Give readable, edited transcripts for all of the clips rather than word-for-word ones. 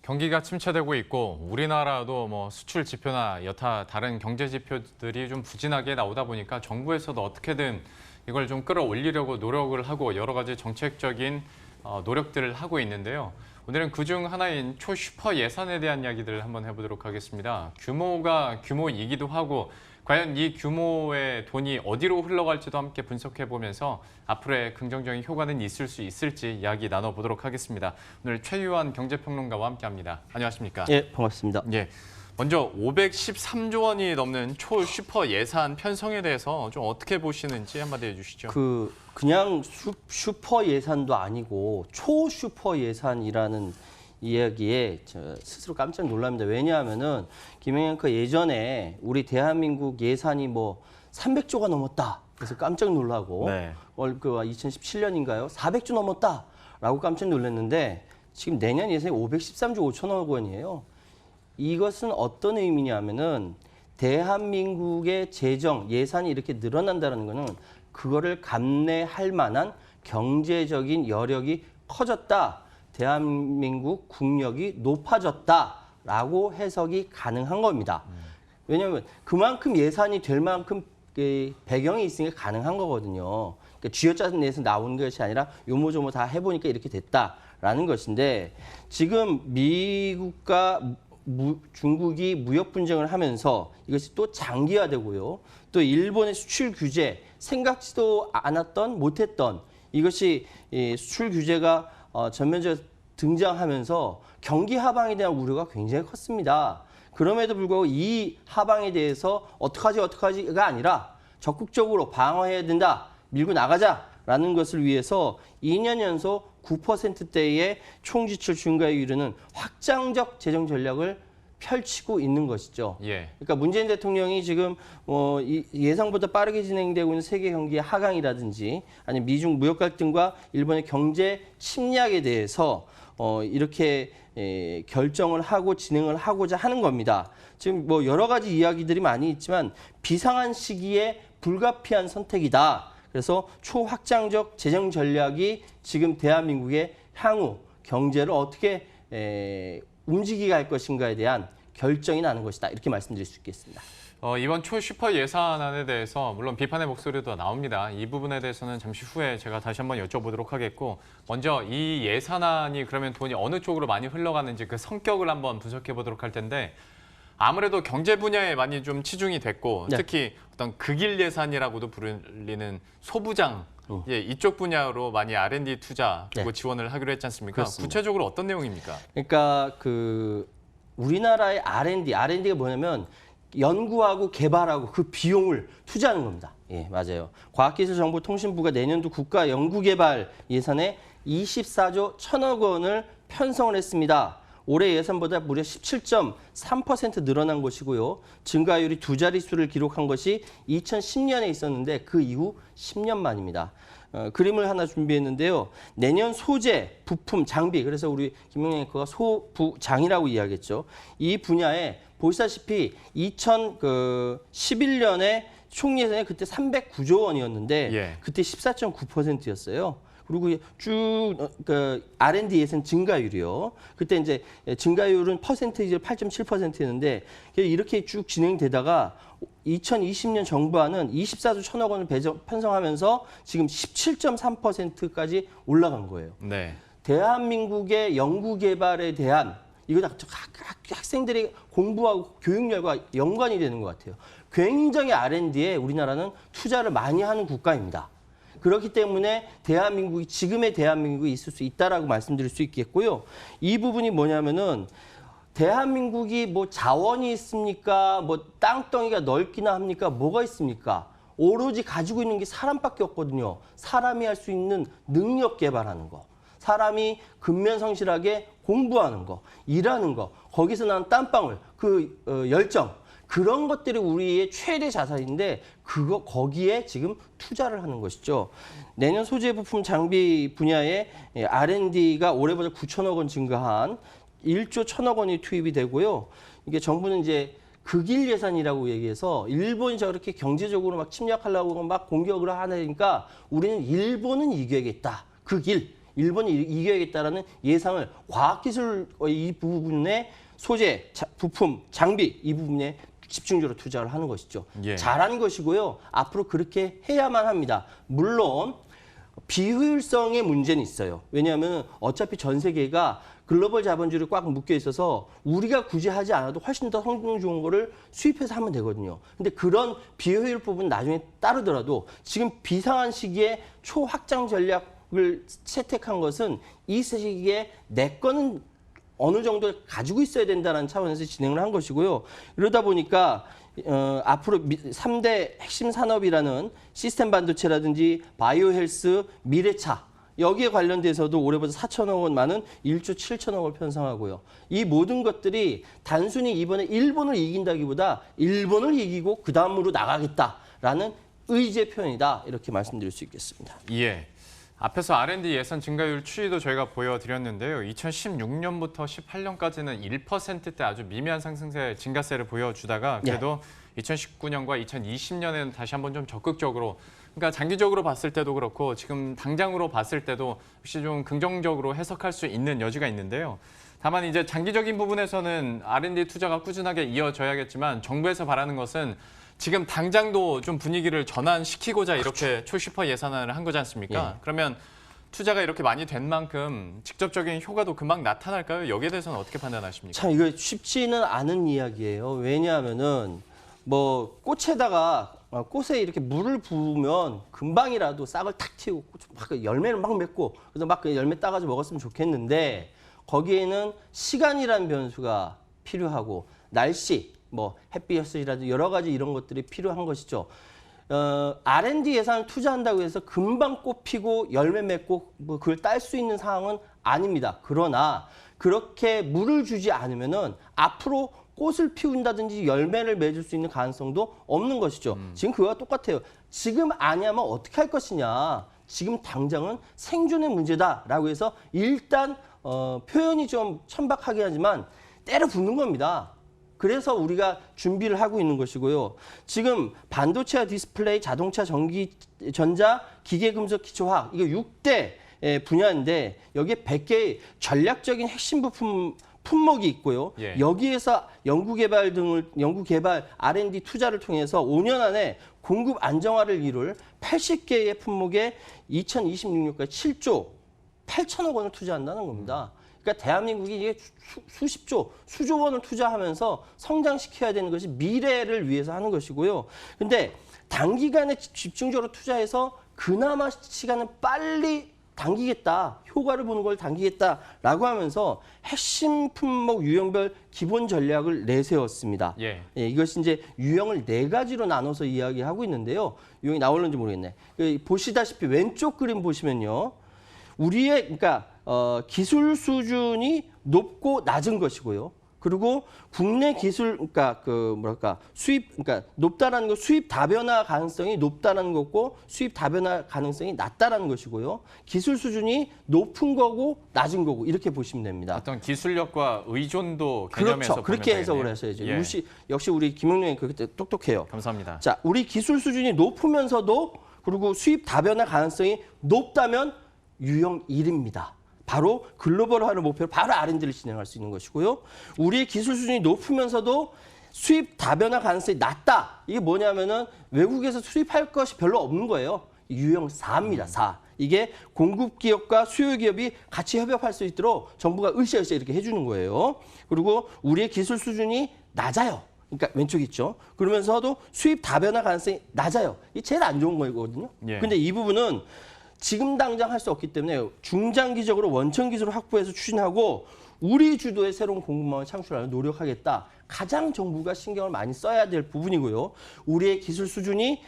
경기가 침체되고 있고 우리나라도 수출 지표나 여타 다른 경제 지표들이 좀 부진하게 나오다 보니까 정부에서도 어떻게든 이걸 좀 끌어올리려고 노력을 하고 여러 가지 정책적인 노력들을 하고 있는데요. 오늘은 그중 하나인 초슈퍼 예산에 대한 이야기들을 한번 해보도록 하겠습니다. 규모가 규모이기도 하고 과연 이 규모의 돈이 어디로 흘러갈지도 함께 분석해보면서 앞으로의 긍정적인 효과는 있을 수 있을지 이야기 나눠보도록 하겠습니다. 오늘 최유한 경제평론가와 함께합니다. 안녕하십니까? 예, 반갑습니다. 예, 먼저 513조 원이 넘는 초슈퍼 예산 편성에 대해서 좀 어떻게 보시는지 한마디 해주시죠. 그냥 슈퍼 예산도 아니고 초슈퍼 예산이라는 이야기에 저 스스로 깜짝 놀랍니다. 왜냐하면은 김영현 예전에 우리 대한민국 예산이 300조가 넘었다. 그래서 깜짝 놀라고 네. 2017년인가요? 400조 넘었다라고 깜짝 놀랐는데 지금 내년 예산이 513조 5천억 원이에요. 이것은 어떤 의미냐면은 대한민국의 재정 예산이 이렇게 늘어난다는 거는 그거를 감내할 만한 경제적인 여력이 커졌다. 대한민국 국력이 높아졌다라고 해석이 가능한 겁니다. 왜냐하면 그만큼 예산이 될 만큼 배경이 있으니까 가능한 거거든요. 그러니까 쥐어짜내서 나오는 것이 아니라 요모조모 다 해보니까 이렇게 됐다라는 것인데 지금 미국과 중국이 무역 분쟁을 하면서 이것이 또 장기화되고요. 또 일본의 수출 규제 생각지도 않았던 못했던 이것이 수출 규제가 전면적으로 등장하면서 경기 하방에 대한 우려가 굉장히 컸습니다. 그럼에도 불구하고 이 하방에 대해서 어떡하지가 아니라 적극적으로 방어해야 된다, 밀고 나가자라는 것을 위해서 2년 연속 9%대의 총지출 증가에 이르는 확장적 재정 전략을 펼치고 있는 것이죠. 예. 그러니까 문재인 대통령이 지금 예상보다 빠르게 진행되고 있는 세계 경기의 하강이라든지 아니면 미중 무역 갈등과 일본의 경제 침략에 대해서 이렇게 결정을 하고 진행을 하고자 하는 겁니다. 지금 여러 가지 이야기들이 많이 있지만 비상한 시기에 불가피한 선택이다. 그래서 초확장적 재정 전략이 지금 대한민국의 향후 경제를 어떻게 움직이게 할 것인가에 대한 결정이 나는 것이다. 이렇게 말씀드릴 수 있겠습니다. 이번 초슈퍼 예산안에 대해서 물론 비판의 목소리도 나옵니다. 이 부분에 대해서는 잠시 후에 제가 다시 한번 여쭤보도록 하겠고 먼저 이 예산안이 그러면 돈이 어느 쪽으로 많이 흘러가는지 그 성격을 한번 분석해 보도록 할 텐데 아무래도 경제 분야에 많이 좀 치중이 됐고 네. 특히 어떤 극일 예산이라고도 부르는 소부장 예, 이쪽 분야로 많이 R&D 투자 그리고 네. 지원을 하기로 했지 않습니까? 그렇습니다. 구체적으로 어떤 내용입니까? 그러니까 우리나라의 R&D가 뭐냐면 연구하고 개발하고 그 비용을 투자하는 겁니다. 예, 맞아요. 과학기술정보통신부가 내년도 국가 연구개발 예산에 24조 1천억 원을 편성을 했습니다. 올해 예산보다 무려 17.3% 늘어난 것이고요. 증가율이 두 자릿수를 기록한 것이 2010년에 있었는데 그 이후 10년 만입니다. 그림을 하나 준비했는데요. 내년 소재, 부품, 장비, 그래서 우리 김용현 앵커가 소부장이라고 이야기했죠. 이 분야에 보시다시피 2011년에 총 예산이 그때 309조 원이었는데 예. 그때 14.9%였어요. 그리고 쭉 R&D 예산 증가율이요. 그때 이제 증가율은 퍼센테이지로 8.7%였는데 이렇게 쭉 진행되다가 2020년 정부안은 24조 1천억 원을 편성하면서 지금 17.3%까지 올라간 거예요. 네. 대한민국의 연구개발에 대한 이거 학생들이 공부하고 교육열과 연관이 되는 것 같아요. 굉장히 R&D에 우리나라는 투자를 많이 하는 국가입니다. 그렇기 때문에 지금의 대한민국이 있을 수 있다라고 말씀드릴 수 있겠고요. 이 부분이 뭐냐면은 대한민국이 자원이 있습니까? 땅덩이가 넓기나 합니까? 뭐가 있습니까? 오로지 가지고 있는 게 사람밖에 없거든요. 사람이 할 수 있는 능력 개발하는 거. 사람이 근면성실하게 공부하는 거, 일하는 거, 거기서 나는 땀방울, 열정. 그런 것들이 우리의 최대 자산인데 거기에 지금 투자를 하는 것이죠. 내년 소재 부품 장비 분야에 R&D가 올해보다 9천억 원 증가한 1조 1천억 원이 투입이 되고요. 이게 정부는 이제 극일 예산이라고 얘기해서 일본이 저렇게 경제적으로 막 침략하려고 막 공격을 하니까 우리는 일본은 이겨야겠다. 극일. 일본이 이겨야겠다라는 예상을 과학기술 이 부분에 소재, 부품, 장비 이 부분에 집중적으로 투자를 하는 것이죠. 예. 잘하는 것이고요. 앞으로 그렇게 해야만 합니다. 물론 비효율성의 문제는 있어요. 왜냐하면 어차피 전 세계가 글로벌 자본주의로 꽉 묶여 있어서 우리가 굳이 하지 않아도 훨씬 더 성능 좋은 거를 수입해서 하면 되거든요. 근데 그런 비효율 부분 나중에 따르더라도 지금 비상한 시기에 초확장 전략을 채택한 것은 이 시기에 내 거는 어느 정도 가지고 있어야 된다는 차원에서 진행을 한 것이고요. 이러다 보니까 앞으로 3대 핵심 산업이라는 시스템 반도체라든지 바이오 헬스, 미래차 여기에 관련돼서도 올해보다 4천억 원 많은 1조 7천억을 편성하고요. 이 모든 것들이 단순히 이번에 일본을 이긴다기보다 일본을 이기고 그 다음으로 나가겠다라는 의지의 표현이다. 이렇게 말씀드릴 수 있겠습니다. 예. 앞에서 R&D 예산 증가율 추이도 저희가 보여드렸는데요. 2016년부터 18년까지는 1%대 아주 미미한 상승세, 증가세를 보여주다가 그래도 2019년과 2020년에는 다시 한번 좀 적극적으로, 그러니까 장기적으로 봤을 때도 그렇고 지금 당장으로 봤을 때도 역시 좀 긍정적으로 해석할 수 있는 여지가 있는데요. 다만 이제 장기적인 부분에서는 R&D 투자가 꾸준하게 이어져야겠지만 정부에서 바라는 것은 지금 당장도 좀 분위기를 전환시키고자 이렇게 초슈퍼 예산안을 한 거지 않습니까? 예. 그러면 투자가 이렇게 많이 된 만큼 직접적인 효과도 금방 나타날까요? 여기에 대해서는 어떻게 판단하십니까? 참 이거 쉽지는 않은 이야기예요. 왜냐하면은 뭐 꽃에다가 꽃에 이렇게 물을 부으면 금방이라도 싹을 탁 틔우고 막 열매를 막 맺고 그래서 막 그 열매 따가지고 먹었으면 좋겠는데 거기에는 시간이라는 변수가 필요하고 날씨, 뭐 햇빛이라든지 여러 가지 이런 것들이 필요한 것이죠. R&D 예산을 투자한다고 해서 금방 꽃 피고 열매 맺고 뭐 그걸 딸 수 있는 상황은 아닙니다. 그러나 그렇게 물을 주지 않으면은 앞으로 꽃을 피운다든지 열매를 맺을 수 있는 가능성도 없는 것이죠. 지금 그거와 똑같아요. 지금 아니하면 어떻게 할 것이냐. 지금 당장은 생존의 문제다라고 해서 일단 표현이 좀 천박하게 하지만 때려 붓는 겁니다. 그래서 우리가 준비를 하고 있는 것이고요. 지금 반도체와 디스플레이, 자동차, 전기, 전자, 기계금속, 기초화학 이게 6대 분야인데 여기에 100개의 전략적인 핵심 부품 품목이 있고요. 예. 여기에서 연구개발 R&D 투자를 통해서 5년 안에 공급 안정화를 이룰 80개의 품목에 2026년까지 7조 8천억 원을 투자한다는 겁니다. 그러니까 대한민국이 이게 수십조, 수조 원을 투자하면서 성장시켜야 되는 것이 미래를 위해서 하는 것이고요. 근데 단기간에 집중적으로 투자해서 그나마 시간을 빨리 당기겠다, 효과를 보는 걸 당기겠다라고 하면서 핵심 품목 유형별 기본 전략을 내세웠습니다. 예. 예, 이것이 이제 유형을 4가지로 나눠서 이야기하고 있는데요. 유형이 나올는지 모르겠네. 보시다시피 왼쪽 그림 보시면요. 우리의 그러니까 기술 수준이 높고 낮은 것이고요. 그리고 국내 기술 그러니까 수입 그러니까 높다라는 거 수입 다변화 가능성이 높다라는 거고 수입 다변화 가능성이 낮다라는 것이고요. 기술 수준이 높은 거고 낮은 거고 이렇게 보시면 됩니다. 어떤 기술력과 의존도 개념에서 그렇죠. 그렇게 보면 해석을 되겠네요. 하셔야죠. 예. 역시 우리 김용룡이 그때 똑똑해요. 감사합니다. 자, 우리 기술 수준이 높으면서도 그리고 수입 다변화 가능성이 높다면 유형 1입니다. 바로 글로벌화를 목표로 바로 R&D를 진행할 수 있는 것이고요. 우리의 기술 수준이 높으면서도 수입 다변화 가능성이 낮다. 이게 뭐냐면은 외국에서 수입할 것이 별로 없는 거예요. 유형 4입니다. 4. 이게 공급 기업과 수요 기업이 같이 협업할 수 있도록 정부가 으쌰으쌰 이렇게 해주는 거예요. 그리고 우리의 기술 수준이 낮아요. 그러니까 왼쪽 있죠. 그러면서도 수입 다변화 가능성이 낮아요. 이게 제일 안 좋은 거거든요. 예. 근데 이 부분은 지금 당장 할 수 없기 때문에 중장기적으로 원천 기술을 확보해서 추진하고 우리 주도의 새로운 공급망을 창출하려 노력하겠다. 가장 정부가 신경을 많이 써야 될 부분이고요. 우리의 기술 수준이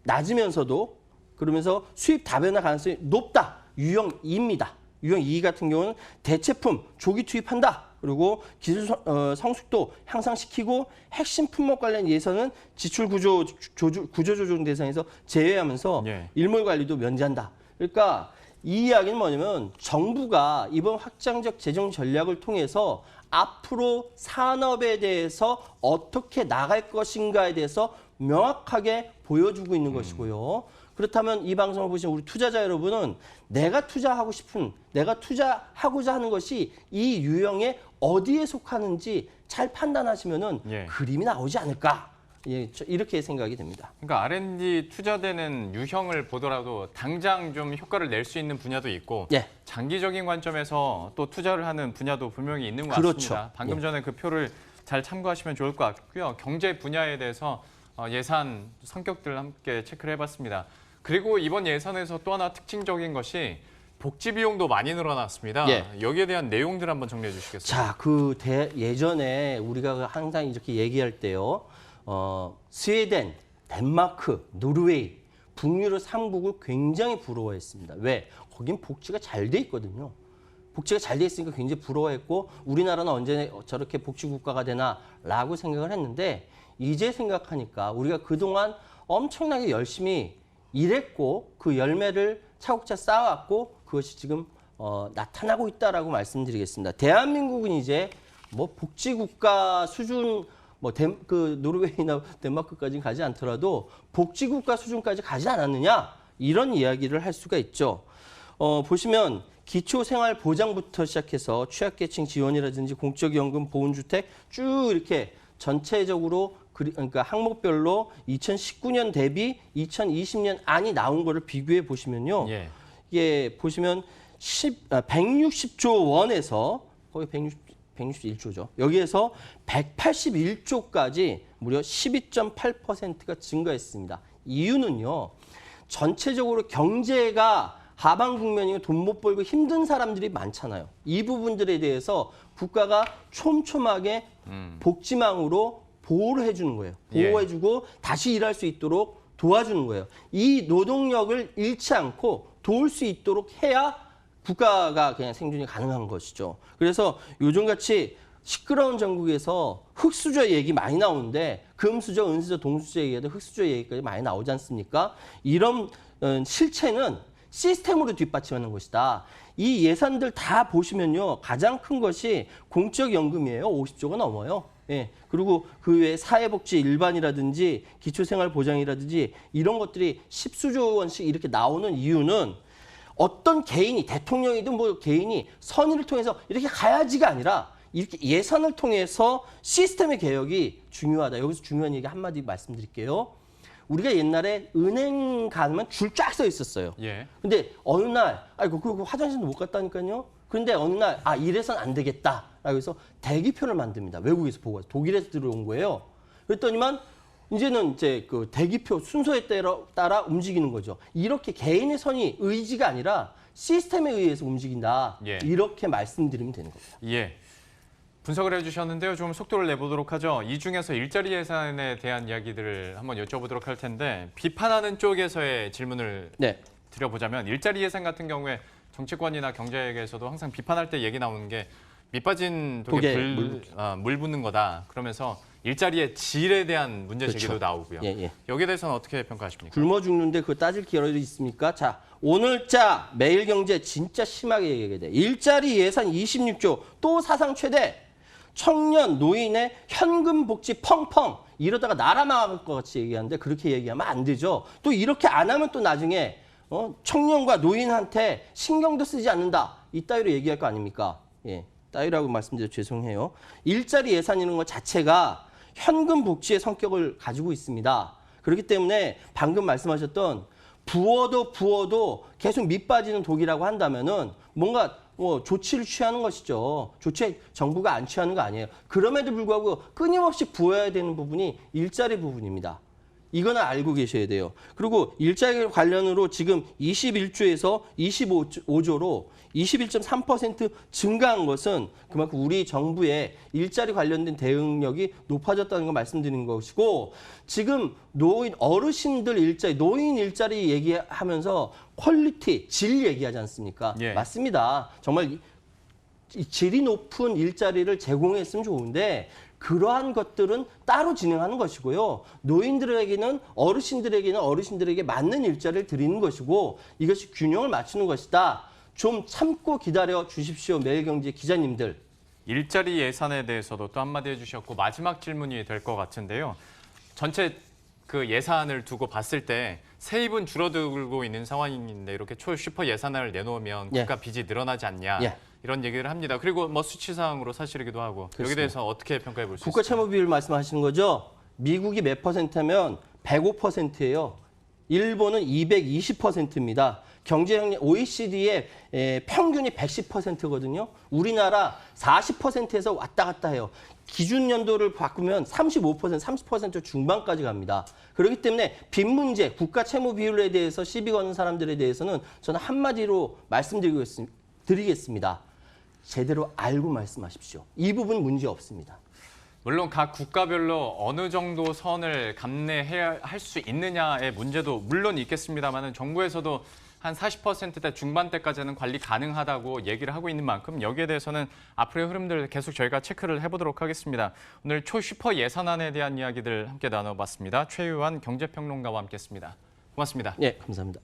낮으면서도 그러면서 수입 다변화 가능성이 높다. 유형 2입니다. 유형 2 같은 경우는 대체품 조기 투입한다. 그리고 기술 성숙도 향상시키고 핵심 품목 관련 예산은 지출 구조 조정 대상에서 제외하면서 예. 일몰 관리도 면제한다. 그러니까 이 이야기는 뭐냐면 정부가 이번 확장적 재정 전략을 통해서 앞으로 산업에 대해서 어떻게 나갈 것인가에 대해서 명확하게 보여주고 있는 것이고요. 그렇다면 이 방송을 보시는 우리 투자자 여러분은 내가 투자하고 싶은, 내가 투자하고자 하는 것이 이 유형에 어디에 속하는지 잘 판단하시면은 예. 그림이 나오지 않을까. 예, 이렇게 생각이 됩니다. 그러니까 R&D 투자되는 유형을 보더라도 당장 좀 효과를 낼 수 있는 분야도 있고 예. 장기적인 관점에서 또 투자를 하는 분야도 분명히 있는 것 그렇죠. 같습니다. 방금 예. 전에 그 표를 잘 참고하시면 좋을 것 같고요. 경제 분야에 대해서 예산 성격들을 함께 체크를 해봤습니다. 그리고 이번 예산에서 또 하나 특징적인 것이 복지 비용도 많이 늘어났습니다. 예. 여기에 대한 내용들 한번 정리해 주시겠어요? 자, 예전에 우리가 항상 이렇게 얘기할 때요. 스웨덴, 덴마크, 노르웨이, 북유럽 3국을 굉장히 부러워했습니다. 왜? 거긴 복지가 잘 돼 있거든요. 복지가 잘 돼 있으니까 굉장히 부러워했고 우리나라는 언제 저렇게 복지 국가가 되나라고 생각을 했는데 이제 생각하니까 우리가 그동안 엄청나게 열심히 일했고 그 열매를 차곡차 쌓아왔고 그것이 지금 나타나고 있다라고 말씀드리겠습니다. 대한민국은 이제 뭐 복지국가 수준 노르웨이나 덴마크까지는 가지 않더라도 복지국가 수준까지 가지 않았느냐 이런 이야기를 할 수가 있죠. 보시면 기초생활보장부터 시작해서 취약계층 지원이라든지 공적연금, 보훈주택 쭉 이렇게 전체적으로 그러니까 항목별로 2019년 대비 2020년 안이 나온 거를 비교해 보시면요. 예. 이게 보시면 160조 원에서 거의 161조죠. 여기에서 181조까지 무려 12.8%가 증가했습니다. 이유는요. 전체적으로 경제가 하방 국면이고 돈 못 벌고 힘든 사람들이 많잖아요. 이 부분들에 대해서 국가가 촘촘하게 복지망으로 보호를 해주는 거예요. 보호해주고 다시 일할 수 있도록 도와주는 거예요. 이 노동력을 잃지 않고 도울 수 있도록 해야 국가가 그냥 생존이 가능한 것이죠. 그래서 요즘같이 시끄러운 전국에서 흑수저 얘기 많이 나오는데 금수저, 은수저, 동수저 얘기하다 흑수저 얘기까지 많이 나오지 않습니까? 이런 실체는 시스템으로 뒷받침하는 것이다. 이 예산들 다 보시면요. 가장 큰 것이 공적연금이에요. 50조가 넘어요. 예. 그리고 그 외에 사회복지 일반이라든지 기초생활보장이라든지 이런 것들이 10수조 원씩 이렇게 나오는 이유는 어떤 개인이 대통령이든 뭐 개인이 선의를 통해서 이렇게 가야지가 아니라 이렇게 예산을 통해서 시스템의 개혁이 중요하다. 여기서 중요한 얘기 한마디 말씀드릴게요. 우리가 옛날에 은행 가면 줄 쫙 서 있었어요. 예. 근데 어느 날, 아이고, 그 화장실도 못 갔다니까요. 그런데 어느 날, 이래선 안 되겠다. 라고 해서 대기표를 만듭니다. 외국에서 보고 와서. 독일에서 들어온 거예요. 그랬더니만, 이제는 이제 그 대기표 순서에 따라 움직이는 거죠. 이렇게 개인의 선의 의지가 아니라 시스템에 의해서 움직인다. 예. 이렇게 말씀드리면 되는 겁니다. 예. 분석을 해주셨는데요. 좀 속도를 내보도록 하죠. 이 중에서 일자리 예산에 대한 이야기들을 한번 여쭤보도록 할 텐데 비판하는 쪽에서의 질문을 네. 드려보자면 일자리 예산 같은 경우에 정치권이나 경제계에서도 항상 비판할 때 얘기 나오는 게 밑빠진 독에 물 붓는 거다. 그러면서 일자리의 질에 대한 문제 제기도 그렇죠. 나오고요. 예, 예. 여기에 대해서는 어떻게 평가하십니까? 굶어 죽는데 그거 따질 기회이 있습니까? 자, 오늘자 매일경제 진짜 심하게 얘기해야 돼. 일자리 예산 26조 또 사상 최대. 청년, 노인의 현금 복지 펑펑. 이러다가 나라 망할 것 같이 얘기하는데 그렇게 얘기하면 안 되죠. 또 이렇게 안 하면 또 나중에 청년과 노인한테 신경도 쓰지 않는다. 이따위로 얘기할 거 아닙니까? 예, 따위라고 말씀드려 죄송해요. 일자리 예산이라는 것 자체가 현금 복지의 성격을 가지고 있습니다. 그렇기 때문에 방금 말씀하셨던 부어도 계속 밑빠지는 독이라고 한다면은 뭔가 조치를 취하는 것이죠. 조치 정부가 안 취하는 거 아니에요. 그럼에도 불구하고 끊임없이 부어야 되는 부분이 일자리 부분입니다. 이거는 알고 계셔야 돼요. 그리고 일자리 관련으로 지금 21조에서 25조로 21.3% 증가한 것은 그만큼 우리 정부의 일자리 관련된 대응력이 높아졌다는 걸 말씀드리는 것이고 지금 어르신들 일자리, 노인 일자리 얘기하면서 퀄리티, 질 얘기하지 않습니까? 예. 맞습니다. 정말 질이 높은 일자리를 제공했으면 좋은데 그러한 것들은 따로 진행하는 것이고요. 노인들에게는 어르신들에게 맞는 일자리를 드리는 것이고 이것이 균형을 맞추는 것이다. 좀 참고 기다려 주십시오. 매일경제 기자님들. 일자리 예산에 대해서도 또 한마디 해주셨고 마지막 질문이 될 것 같은데요. 전체 그 예산을 두고 봤을 때 세입은 줄어들고 있는 상황인데 이렇게 초슈퍼 예산을 내놓으면 예. 국가 빚이 늘어나지 않냐 예. 이런 얘기를 합니다. 그리고 뭐 수치상으로 사실이기도 하고 여기에 그렇습니다. 대해서 어떻게 평가해 볼 수 국가 있을까요? 채무 비율 말씀하시는 거죠? 미국이 몇 퍼센트면 105%예요. 일본은 220%입니다. 경제협력 OECD의 평균이 110%거든요. 우리나라 40%에서 왔다 갔다 해요. 기준 연도를 바꾸면 35%, 30% 중반까지 갑니다. 그렇기 때문에 빚 문제, 국가 채무 비율에 대해서 시비 거는 사람들에 대해서는 저는 한마디로 말씀드리겠습니다. 제대로 알고 말씀하십시오. 이 부분 문제 없습니다. 물론 각 국가별로 어느 정도 선을 감내해야 할 수 있느냐의 문제도 물론 있겠습니다만 정부에서도 한 40%대 중반대까지는 관리 가능하다고 얘기를 하고 있는 만큼 여기에 대해서는 앞으로의 흐름들 계속 저희가 체크를 해보도록 하겠습니다. 오늘 초슈퍼 예산안에 대한 이야기들 함께 나눠봤습니다. 최유한 경제평론가와 함께했습니다. 고맙습니다. 네, 감사합니다.